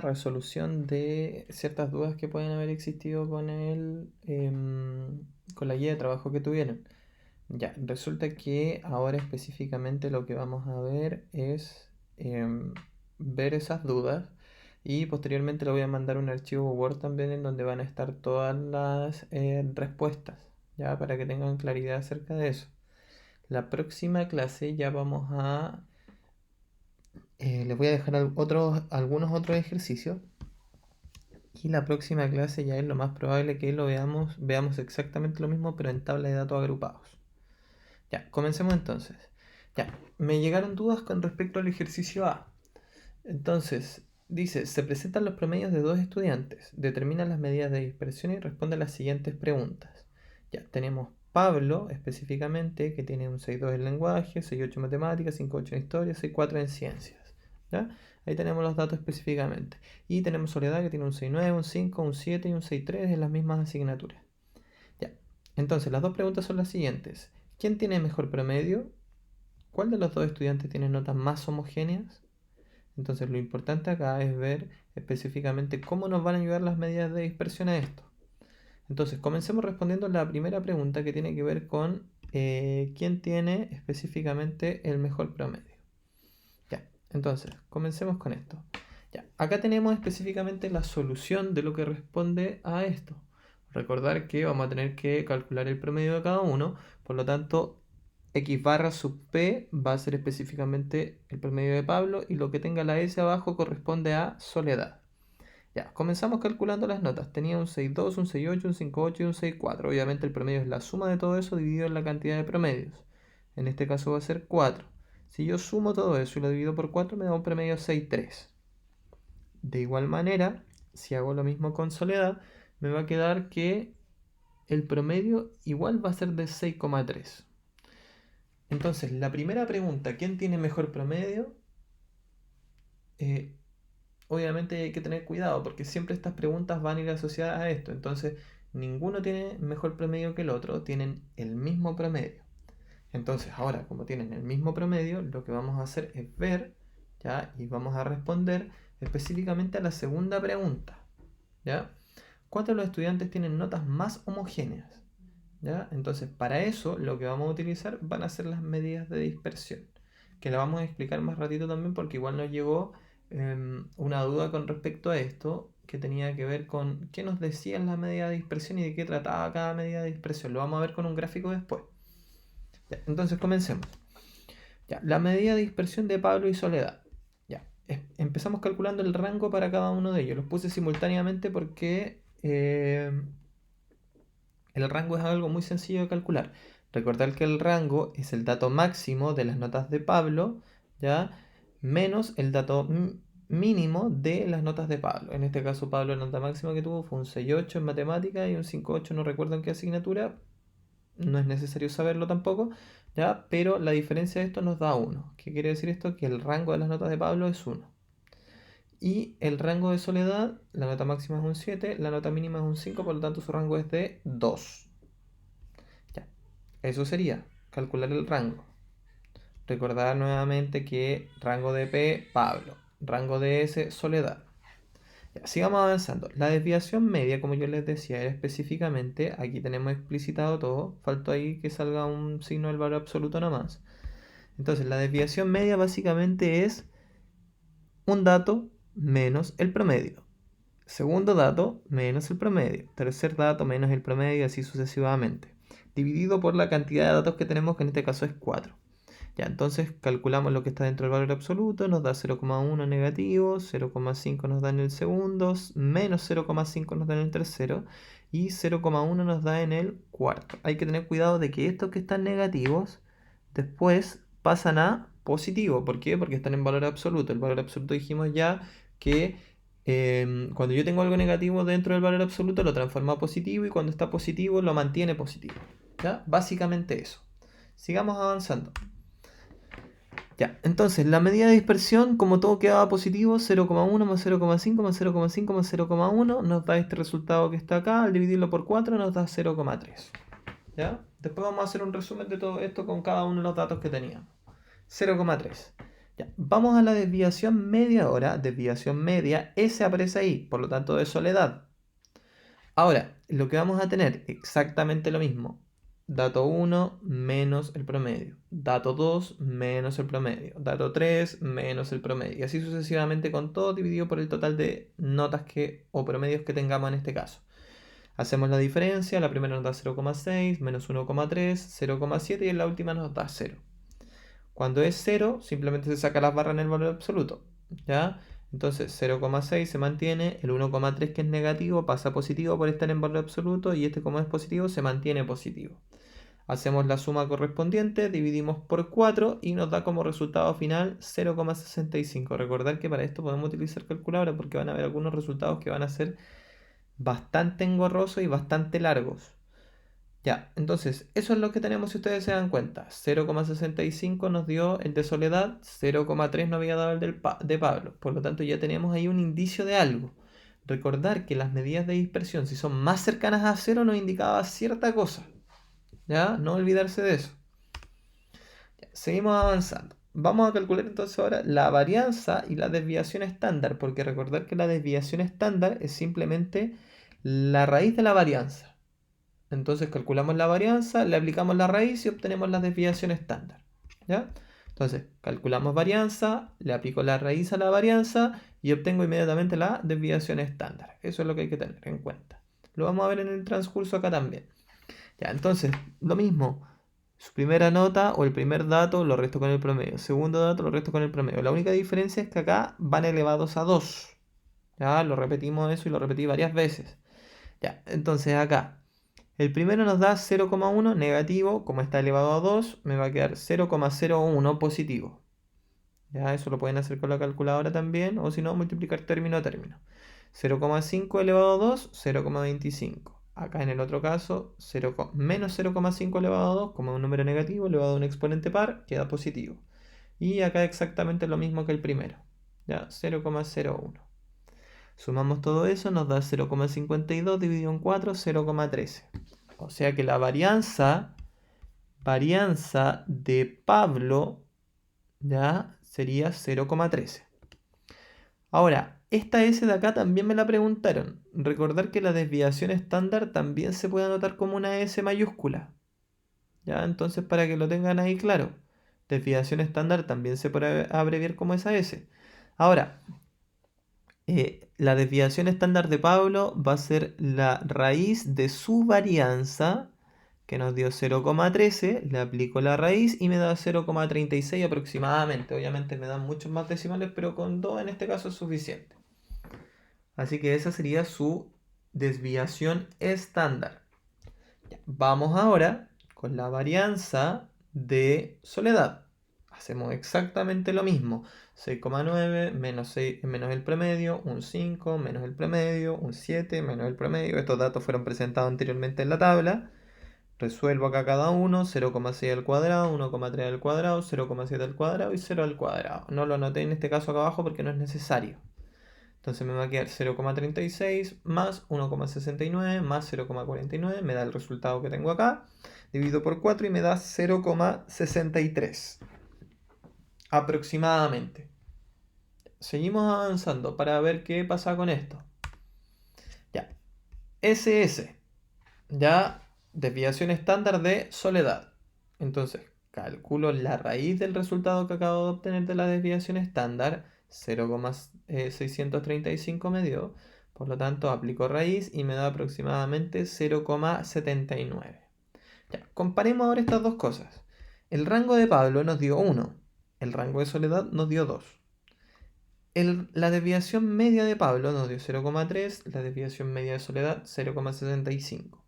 resolución de ciertas dudas que pueden haber existido con la guía de trabajo que tuvieron. Ya, resulta que ahora específicamente lo que vamos a ver es ver esas dudas y posteriormente le voy a mandar un archivo Word también en donde van a estar todas las respuestas, ya, para que tengan claridad acerca de eso. La próxima clase ya vamos a... les voy a dejar algunos otros ejercicios. Y la próxima clase ya es lo más probable que veamos exactamente lo mismo, pero en tabla de datos agrupados. Ya, comencemos entonces. Ya, me llegaron dudas con respecto al ejercicio A. Entonces, dice, se presentan los promedios de dos estudiantes, determina las medidas de dispersión y responde a las siguientes preguntas. Ya, tenemos Pablo, específicamente, que tiene un 6.2 en lenguaje, 6.8 en matemáticas, 5.8 en historia, 6.4 en ciencias. ¿Ya? Ahí tenemos los datos específicamente. Y tenemos Soledad, que tiene un 6.9, un 5, un 7 y un 6.3 en las mismas asignaturas. Ya. Entonces, las dos preguntas son las siguientes. ¿Quién tiene mejor promedio? ¿Cuál de los dos estudiantes tiene notas más homogéneas? Entonces, lo importante acá es ver específicamente cómo nos van a ayudar las medidas de dispersión a esto. Entonces, comencemos respondiendo la primera pregunta que tiene que ver con quién tiene específicamente el mejor promedio. Ya, entonces, comencemos con esto. Ya, acá tenemos específicamente la solución de lo que responde a esto. Recordar que vamos a tener que calcular el promedio de cada uno, por lo tanto, x barra sub p va a ser específicamente el promedio de Pablo y lo que tenga la s abajo corresponde a Soledad. Ya, comenzamos calculando las notas. Tenía un 6.2, un 6.8, un 5.8 y un 6.4. Obviamente el promedio es la suma de todo eso dividido en la cantidad de promedios. En este caso va a ser 4. Si yo sumo todo eso y lo divido por 4 me da un promedio 6.3. De igual manera, si hago lo mismo con Soledad, me va a quedar que el promedio igual va a ser de 6.3. Entonces, la primera pregunta, ¿quién tiene mejor promedio? Obviamente hay que tener cuidado porque siempre estas preguntas van a ir asociadas a esto. Entonces, ninguno tiene mejor promedio que el otro, tienen el mismo promedio. Entonces, ahora, como tienen el mismo promedio, lo que vamos a hacer es ver, ¿ya? Y vamos a responder específicamente a la segunda pregunta, ¿ya? ¿Cuántos de los estudiantes tienen notas más homogéneas? ¿Ya? Entonces, para eso, lo que vamos a utilizar van a ser las medidas de dispersión, que la vamos a explicar más ratito también porque igual nos llegó una duda con respecto a esto, que tenía que ver con qué nos decían las medidas de dispersión y de qué trataba cada medida de dispersión. Lo vamos a ver con un gráfico después. Ya, entonces comencemos. Ya, la medida de dispersión de Pablo y Soledad. Ya, empezamos calculando el rango para cada uno de ellos. Los puse simultáneamente porque el rango es algo muy sencillo de calcular. Recordar que el rango es el dato máximo de las notas de Pablo, ¿ya? Menos el dato mínimo de las notas de Pablo. En este caso, Pablo la nota máxima que tuvo fue un 6.8 en matemática y un 5.8, no recuerdo en qué asignatura. No es necesario saberlo tampoco, ¿ya? Pero la diferencia de esto nos da 1. ¿Qué quiere decir esto? Que el rango de las notas de Pablo es 1. Y el rango de Soledad, la nota máxima es un 7, la nota mínima es un 5, por lo tanto su rango es de 2. Ya, eso sería calcular el rango. Recordar nuevamente que rango de P, Pablo. Rango de S, Soledad. Ya, sigamos avanzando. La desviación media, como yo les decía, era específicamente, aquí tenemos explicitado todo, faltó ahí que salga un signo del valor absoluto nomás. Entonces, la desviación media básicamente es un dato menos el promedio. Segundo dato menos el promedio. Tercer dato menos el promedio y así sucesivamente. Dividido por la cantidad de datos que tenemos, que en este caso es 4. Ya, entonces calculamos lo que está dentro del valor absoluto, nos da 0,1 negativo, 0,5 nos da en el segundo, menos 0,5 nos da en el tercero y 0,1 nos da en el cuarto. Hay que tener cuidado de que estos que están negativos después pasan a positivo. ¿Por qué? Porque están en valor absoluto. El valor absoluto dijimos ya que cuando yo tengo algo negativo dentro del valor absoluto lo transforma a positivo y cuando está positivo lo mantiene positivo. ¿Ya? Básicamente eso. Sigamos avanzando. Ya, entonces la medida de dispersión, como todo quedaba positivo, 0,1 más 0,5 más 0,5 más 0,1 nos da este resultado que está acá. Al dividirlo por 4 nos da 0,3. ¿Ya? Después vamos a hacer un resumen de todo esto con cada uno de los datos que teníamos. 0,3. Ya, vamos a la desviación media ahora. Desviación media, S aparece ahí, por lo tanto de Soledad. Ahora, lo que vamos a tener exactamente lo mismo. Dato 1 menos el promedio. Dato 2 menos el promedio. Dato 3 menos el promedio. Y así sucesivamente con todo dividido por el total de notas o promedios que tengamos en este caso. Hacemos la diferencia. La primera nos da 0,6, menos 1,3, 0,7 y en la última nos da 0. Cuando es 0, simplemente se saca las barras en el valor absoluto. ¿Ya? Entonces 0,6 se mantiene, el 1,3 que es negativo pasa a positivo por estar en valor absoluto y este como es positivo se mantiene positivo. Hacemos la suma correspondiente, dividimos por 4 y nos da como resultado final 0,65. Recordar que para esto podemos utilizar calculadora porque van a haber algunos resultados que van a ser bastante engorrosos y bastante largos. Ya, entonces, eso es lo que tenemos si ustedes se dan cuenta. 0,65 nos dio el de Soledad, 0,3 nos había dado el de Pablo. Por lo tanto, ya tenemos ahí un indicio de algo. Recordar que las medidas de dispersión, si son más cercanas a 0, nos indicaba cierta cosa. ¿Ya? No olvidarse de eso. Ya, seguimos avanzando. Vamos a calcular entonces ahora la varianza y la desviación estándar, porque recordar que la desviación estándar es simplemente la raíz de la varianza. Entonces calculamos la varianza, le aplicamos la raíz y obtenemos la desviación estándar. ¿Ya? Entonces, calculamos varianza, le aplico la raíz a la varianza y obtengo inmediatamente la desviación estándar. Eso es lo que hay que tener en cuenta. Lo vamos a ver en el transcurso acá también. Ya, entonces, lo mismo. Su primera nota o el primer dato lo resto con el promedio. Segundo dato lo resto con el promedio. La única diferencia es que acá van elevados a 2. Ya, lo repetimos eso y lo repetí varias veces. Ya, entonces acá el primero nos da 0,1 negativo, como está elevado a 2, me va a quedar 0,01 positivo. Ya, eso lo pueden hacer con la calculadora también, o si no, multiplicar término a término. 0,5 elevado a 2, 0,25. Acá en el otro caso, menos 0,5 elevado a 2, como es un número negativo, elevado a un exponente par, queda positivo. Y acá exactamente lo mismo que el primero. Ya, 0,01. Sumamos todo eso, nos da 0,52 dividido en 4, 0,13. O sea que la varianza de Pablo ya sería 0,13. Ahora, esta S de acá también me la preguntaron. Recordar que la desviación estándar también se puede anotar como una S mayúscula. ¿Ya? Entonces, para que lo tengan ahí claro, desviación estándar también se puede abreviar como esa S. Ahora, la desviación estándar de Pablo va a ser la raíz de su varianza, que nos dio 0,13, le aplico la raíz y me da 0,36 aproximadamente. Obviamente me dan muchos más decimales, pero con 2 en este caso es suficiente. Así que esa sería su desviación estándar. Ya, vamos ahora con la varianza de Soledad. Hacemos exactamente lo mismo. 6,9 menos, 6, menos el promedio, un 5 menos el promedio, un 7 menos el promedio. Estos datos fueron presentados anteriormente en la tabla. Resuelvo acá cada uno, 0,6 al cuadrado, 1,3 al cuadrado, 0,7 al cuadrado y 0 al cuadrado. No lo anoté en este caso acá abajo porque no es necesario. Entonces me va a quedar 0,36 más 1,69 más 0,49, me da el resultado que tengo acá. Divido por 4 y me da 0,63 aproximadamente. Seguimos avanzando para ver qué pasa con esto. Ya, SS, ya desviación estándar de Soledad. Entonces calculo la raíz del resultado que acabo de obtener de la desviación estándar. 0,635 me dio. Por lo tanto, aplico raíz y me da aproximadamente 0,79. Ya, comparemos ahora estas dos cosas. El rango de Pablo nos dio 1. El rango de Soledad nos dio 2. La desviación media de Pablo nos dio 0,3. La desviación media de Soledad 0,65.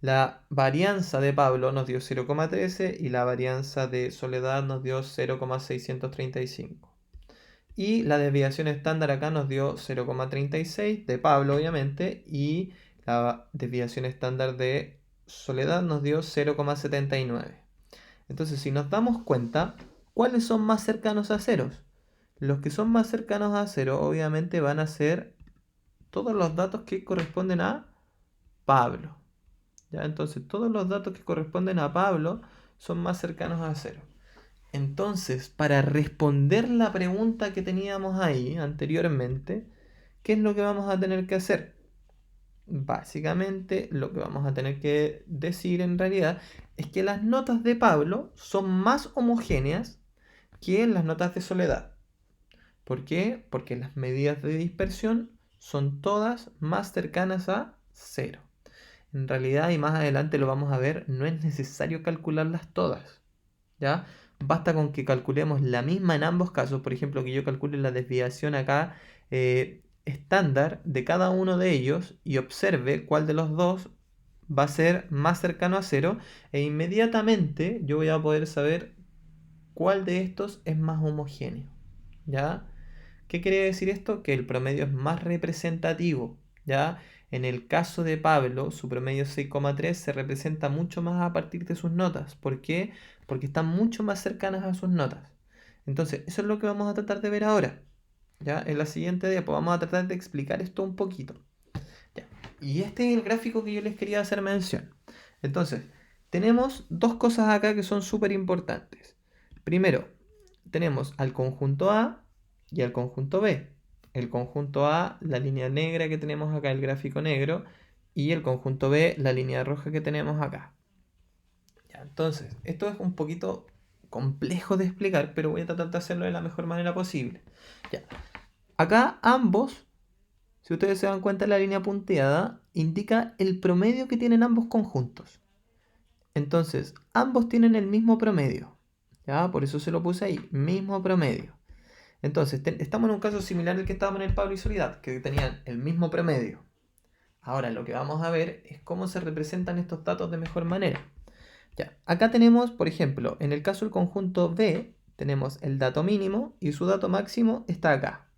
La varianza de Pablo nos dio 0,13 y la varianza de Soledad nos dio 0,635. Y la desviación estándar acá nos dio 0,36 de Pablo, obviamente, y la desviación estándar de Soledad nos dio 0,79. Entonces, si nos damos cuenta, ¿cuáles son más cercanos a ceros? Los que son más cercanos a cero, obviamente, van a ser todos los datos que corresponden a Pablo. ¿Ya? Entonces, todos los datos que corresponden a Pablo son más cercanos a cero. Entonces, para responder la pregunta que teníamos ahí anteriormente, ¿qué es lo que vamos a tener que hacer? Básicamente, lo que vamos a tener que decir en realidad es que las notas de Pablo son más homogéneas que las notas de Soledad. ¿Por qué? Porque las medidas de dispersión son todas más cercanas a cero. En realidad, y más adelante lo vamos a ver, no es necesario calcularlas todas. ¿Ya? Basta con que calculemos la misma en ambos casos. Por ejemplo, que yo calcule la desviación acá estándar de cada uno de ellos y observe cuál de los dos va a ser más cercano a cero. E inmediatamente yo voy a poder saber cuál de estos es más homogéneo. ¿Ya? ¿Qué quiere decir esto? Que el promedio es más representativo, ¿ya? En el caso de Pablo, su promedio 6,3 se representa mucho más a partir de sus notas. ¿Por qué? Porque están mucho más cercanas a sus notas. Entonces, eso es lo que vamos a tratar de ver ahora. ¿Ya? En la siguiente diapo vamos a tratar de explicar esto un poquito. ¿Ya? Y este es el gráfico que yo les quería hacer mención. Entonces, tenemos dos cosas acá que son súper importantes. Primero, tenemos al conjunto A y al conjunto B. El conjunto A, la línea negra que tenemos acá, el gráfico negro, y el conjunto B, la línea roja que tenemos acá. Ya, entonces, esto es un poquito complejo de explicar, pero voy a tratar de hacerlo de la mejor manera posible. Ya. Acá ambos, si ustedes se dan cuenta, la línea punteada indica el promedio que tienen ambos conjuntos. Entonces, ambos tienen el mismo promedio. ¿Ya? Por eso se lo puse ahí, mismo promedio. Entonces, estamos en un caso similar al que estábamos en el Pablo y Soledad, que tenían el mismo promedio. Ahora lo que vamos a ver es cómo se representan estos datos de mejor manera. Ya, acá tenemos, por ejemplo, en el caso del conjunto B, tenemos el dato mínimo y su dato máximo está acá.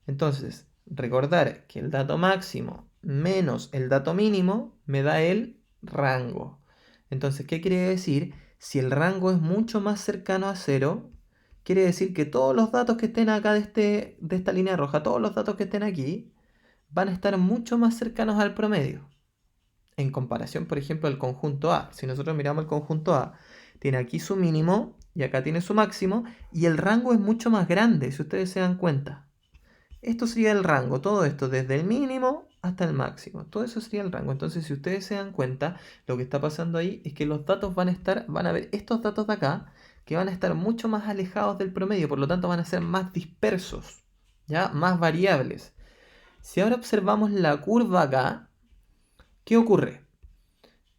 Entonces, recordar que el dato máximo menos el dato mínimo me da el rango. Entonces, ¿qué quiere decir? Si el rango es mucho más cercano a cero, quiere decir que todos los datos que estén acá de esta línea roja, todos los datos que estén aquí, van a estar mucho más cercanos al promedio. En comparación, por ejemplo, al conjunto A. Si nosotros miramos el conjunto A, tiene aquí su mínimo y acá tiene su máximo, y el rango es mucho más grande, si ustedes se dan cuenta. Esto sería el rango, todo esto, desde el mínimo hasta el máximo. Todo eso sería el rango. Entonces, si ustedes se dan cuenta, lo que está pasando ahí es que los datos van a ver estos datos de acá, que van a estar mucho más alejados del promedio, por lo tanto van a ser más dispersos, ¿ya? Más variables. Si ahora observamos la curva acá, ¿qué ocurre?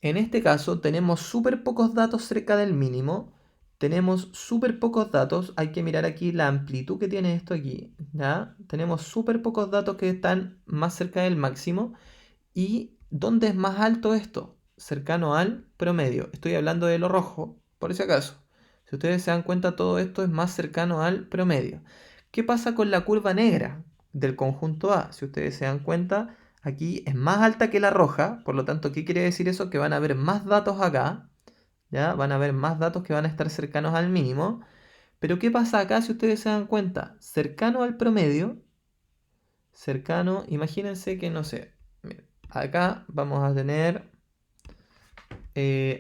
En este caso tenemos súper pocos datos cerca del mínimo, tenemos súper pocos datos, hay que mirar aquí la amplitud que tiene esto aquí, ¿ya? Tenemos súper pocos datos que están más cerca del máximo. ¿Y dónde es más alto esto? Cercano al promedio. Estoy hablando de lo rojo, por si acaso. Si ustedes se dan cuenta, todo esto es más cercano al promedio. ¿Qué pasa con la curva negra del conjunto A? Si ustedes se dan cuenta, aquí es más alta que la roja, por lo tanto, ¿qué quiere decir eso? Que van a haber más datos acá, ¿ya? Van a haber más datos que van a estar cercanos al mínimo. Pero ¿qué pasa acá si ustedes se dan cuenta? Cercano al promedio, cercano, imagínense que no sé, miren, acá vamos a tener,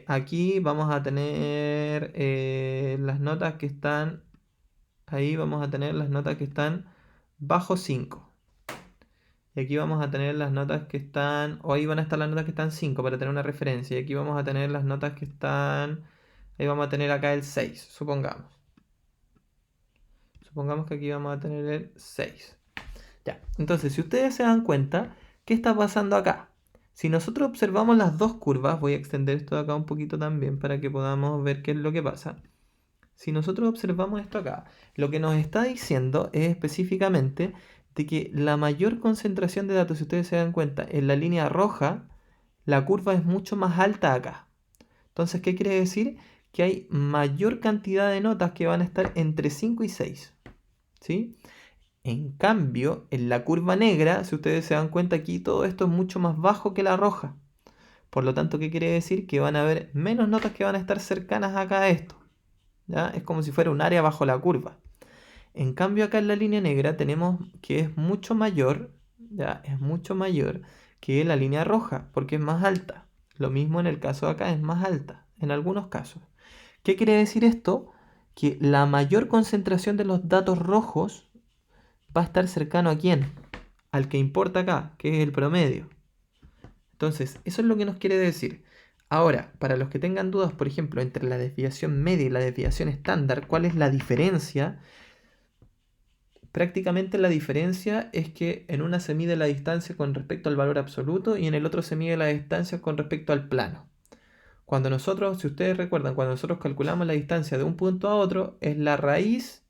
aquí vamos a tener las notas que están, ahí vamos a tener las notas que están bajo 5. Y aquí vamos a tener las notas que están, o ahí van a estar las notas que están 5 para tener una referencia. Y aquí vamos a tener las notas que están, ahí vamos a tener acá el 6, supongamos. Supongamos que aquí vamos a tener el 6. Ya, entonces si ustedes se dan cuenta, ¿qué está pasando acá? Si nosotros observamos las dos curvas, voy a extender esto de acá un poquito también para que podamos ver qué es lo que pasa. Si nosotros observamos esto acá, lo que nos está diciendo es específicamente de que la mayor concentración de datos, si ustedes se dan cuenta, en la línea roja, la curva es mucho más alta acá. Entonces, ¿qué quiere decir? Que hay mayor cantidad de notas que van a estar entre 5 y 6. ¿Sí? En cambio, en la curva negra, si ustedes se dan cuenta aquí, todo esto es mucho más bajo que la roja. Por lo tanto, ¿qué quiere decir? Que van a haber menos notas que van a estar cercanas acá a esto. ¿Ya? Es como si fuera un área bajo la curva. En cambio, acá en la línea negra tenemos que es mucho mayor, ¿ya? Es mucho mayor que la línea roja, porque es más alta. Lo mismo en el caso de acá, es más alta, en algunos casos. ¿Qué quiere decir esto? que la mayor concentración de los datos rojos va a estar cercano ¿a quién? Al que importa acá, que es el promedio. Entonces, eso es lo que nos quiere decir. Ahora, para los que tengan dudas, por ejemplo, entre la desviación media y la desviación estándar, ¿cuál es la diferencia? Prácticamente la diferencia es que en una se mide la distancia con respecto al valor absoluto y en el otro se mide la distancia con respecto al plano. Cuando nosotros, si ustedes recuerdan, cuando nosotros calculamos la distancia de un punto a otro, es la raíz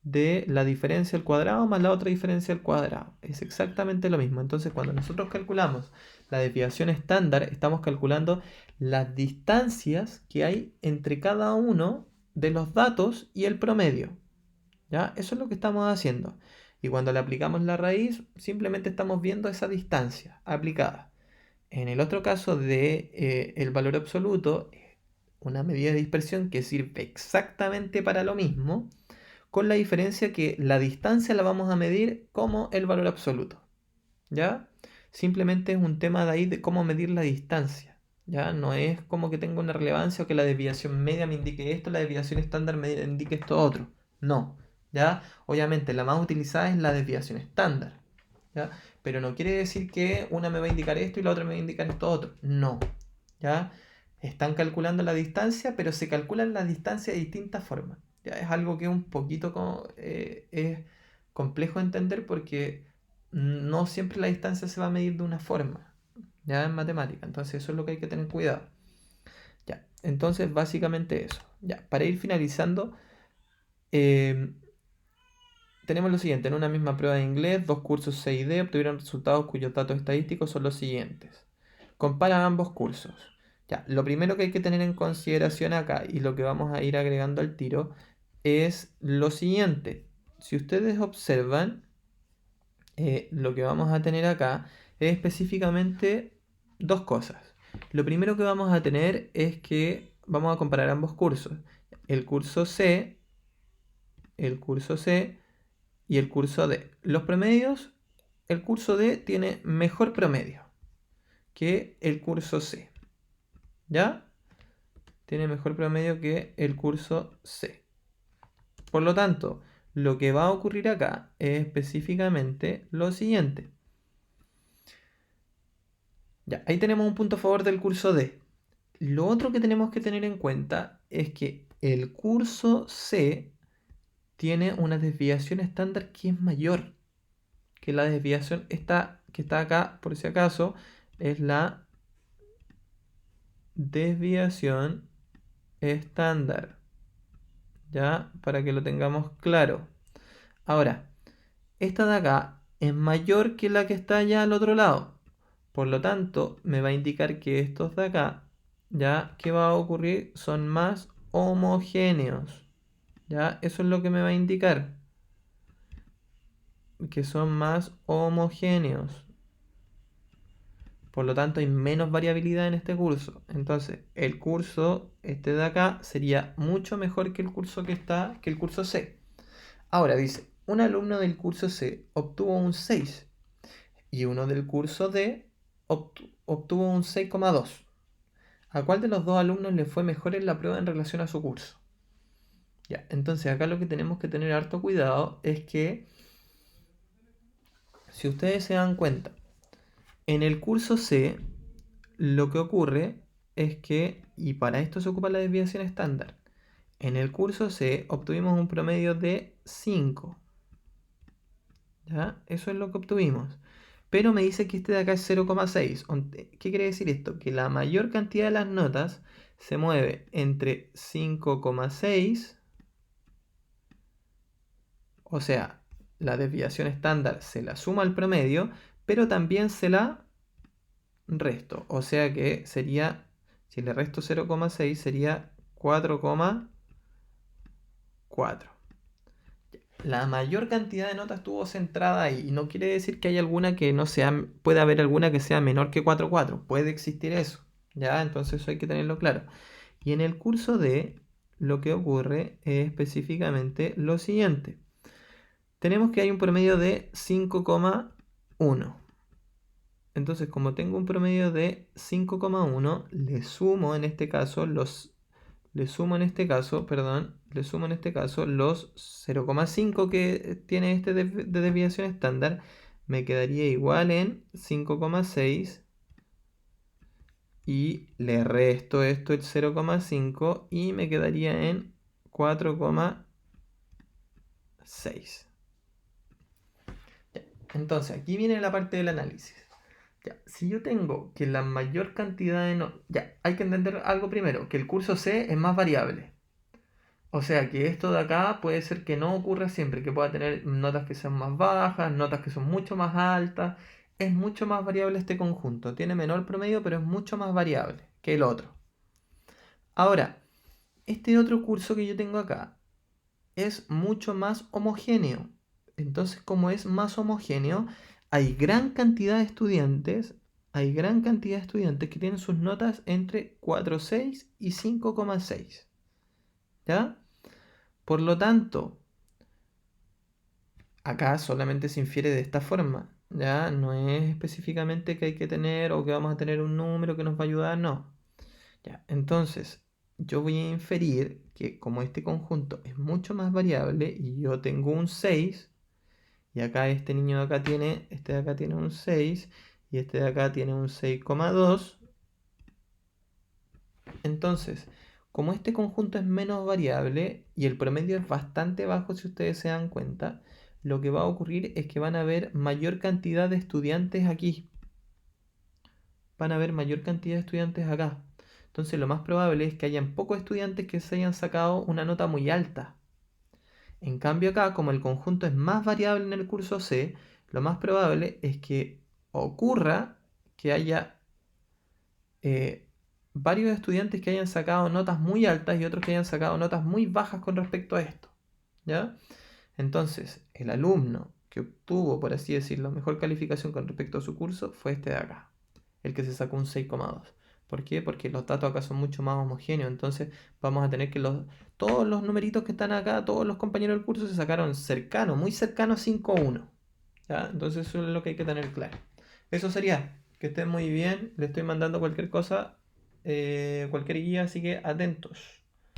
de la diferencia al cuadrado más la otra diferencia al cuadrado. Es exactamente lo mismo. Entonces, cuando nosotros calculamos la desviación estándar, estamos calculando las distancias que hay entre cada uno de los datos y el promedio. ¿Ya? Eso es lo que estamos haciendo. Y cuando le aplicamos la raíz, simplemente estamos viendo esa distancia aplicada. En el otro caso de el valor absoluto, una medida de dispersión que sirve exactamente para lo mismo, con la diferencia que la distancia la vamos a medir como el valor absoluto. ¿Ya? Simplemente es un tema de ahí de cómo medir la distancia. ¿Ya? No es como que tenga una relevancia o que la desviación media me indique esto, la desviación estándar me indique esto otro. No. ¿Ya? Obviamente la más utilizada es la desviación estándar. ¿Ya? Pero no quiere decir que una me va a indicar esto y la otra me va a indicar esto otro. No. ¿Ya? Están calculando la distancia, pero se calculan la distancia de distintas formas. ¿Ya? Es algo que es un poquito es complejo de entender porque no siempre la distancia se va a medir de una forma, ya en matemática. Entonces eso es lo que hay que tener cuidado. Ya, entonces básicamente eso. Ya, para ir finalizando, eh, tenemos lo siguiente. En una misma prueba de inglés, dos cursos C y D obtuvieron resultados cuyos datos estadísticos son los siguientes. Compara ambos cursos. Ya, lo primero que hay que tener en consideración acá y lo que vamos a ir agregando al tiro es lo siguiente. Si ustedes observan, lo que vamos a tener acá es específicamente dos cosas. Lo primero que vamos a tener es que vamos a comparar ambos cursos. El curso C, el curso C y el curso D. Los promedios, el curso D tiene mejor promedio que el curso C. ¿Ya? Tiene mejor promedio que el curso C. Por lo tanto, lo que va a ocurrir acá es específicamente lo siguiente. Ya, ahí tenemos un punto a favor del curso D. Lo otro que tenemos que tener en cuenta es que el curso C tiene una desviación estándar que es mayor que la desviación que está acá, por si acaso, es la desviación estándar. ¿Ya? Para que lo tengamos claro. Ahora, esta de acá es mayor que la que está allá al otro lado. Por lo tanto, me va a indicar que estos de acá, ¿ya? ¿Qué va a ocurrir? Son más homogéneos. ¿Ya? Eso es lo que me va a indicar. Que son más homogéneos. Por lo tanto, hay menos variabilidad en este curso. Entonces, el curso, este de acá, sería mucho mejor que el curso que el curso C. Ahora dice, un alumno del curso C obtuvo un 6 y uno del curso D obtuvo un 6,2. ¿A cuál de los dos alumnos le fue mejor en la prueba en relación a su curso? Ya, entonces acá lo que tenemos que tener harto cuidado es que, si ustedes se dan cuenta, en el curso C lo que ocurre es que, y para esto se ocupa la desviación estándar, en el curso C obtuvimos un promedio de 5. ¿Ya? Eso es lo que obtuvimos. Pero me dice que este de acá es 0,6. ¿Qué quiere decir esto? Que la mayor cantidad de las notas se mueve entre 5,6, o sea, la desviación estándar se la suma al promedio, pero también se la resto. O sea que sería, si le resto 0,6 sería 4,4. La mayor cantidad de notas estuvo centrada ahí. Y no quiere decir que haya alguna que no sea, puede haber alguna que sea menor que 4,4. Puede existir eso. ¿Ya? Entonces eso hay que tenerlo claro. Y en el curso D, lo que ocurre es específicamente lo siguiente. Tenemos que hay un promedio de 5,1. Entonces, como tengo un promedio de 5,1, le sumo en este caso le sumo en este caso, perdón, le sumo en este caso los 0,5 que tiene este de desviación estándar, me quedaría igual en 5,6 y le resto esto el 0,5 y me quedaría en 4,6. Entonces, aquí viene la parte del análisis. Ya, si yo tengo que la mayor cantidad de ya, hay que entender algo primero, que el curso C es más variable. O sea que esto de acá puede ser que no ocurra siempre, que pueda tener notas que sean más bajas, notas que son mucho más altas. Es mucho más variable este conjunto. Tiene menor promedio, pero es mucho más variable que el otro. Ahora, este otro curso que yo tengo acá es mucho más homogéneo. Entonces, como es más homogéneo, hay gran cantidad de estudiantes, que tienen sus notas entre 4,6 y 5,6. ¿Ya? Por lo tanto, acá solamente se infiere de esta forma. ¿Ya? No es específicamente que hay que tener o que vamos a tener un número que nos va a ayudar, no. ¿Ya? Entonces, yo voy a inferir que como este conjunto es mucho más variable y yo tengo un 6, y acá este niño de acá tiene, este de acá tiene un 6 y este de acá tiene un 6,2. Entonces, como este conjunto es menos variable y el promedio es bastante bajo si ustedes se dan cuenta, lo que va a ocurrir es que van a haber mayor cantidad de estudiantes aquí. Van a haber mayor cantidad de estudiantes acá. Entonces lo más probable es que hayan pocos estudiantes que se hayan sacado una nota muy alta. En cambio acá, como el conjunto es más variable en el curso C, lo más probable es que ocurra que haya eh, varios estudiantes que hayan sacado notas muy altas y otros que hayan sacado notas muy bajas con respecto a esto. ¿Ya? Entonces, el alumno que obtuvo, por así decirlo, mejor calificación con respecto a su curso fue este de acá, el que se sacó un 6,2. ¿Por qué? Porque los datos acá son mucho más homogéneos. Entonces vamos a tener que todos los numeritos que están acá, todos los compañeros del curso se sacaron cercano, muy cercano a 5,1. ¿Ya? Entonces eso es lo que hay que tener claro. Eso sería. Que estén muy bien. Le estoy mandando cualquier cosa, cualquier guía, así que atentos.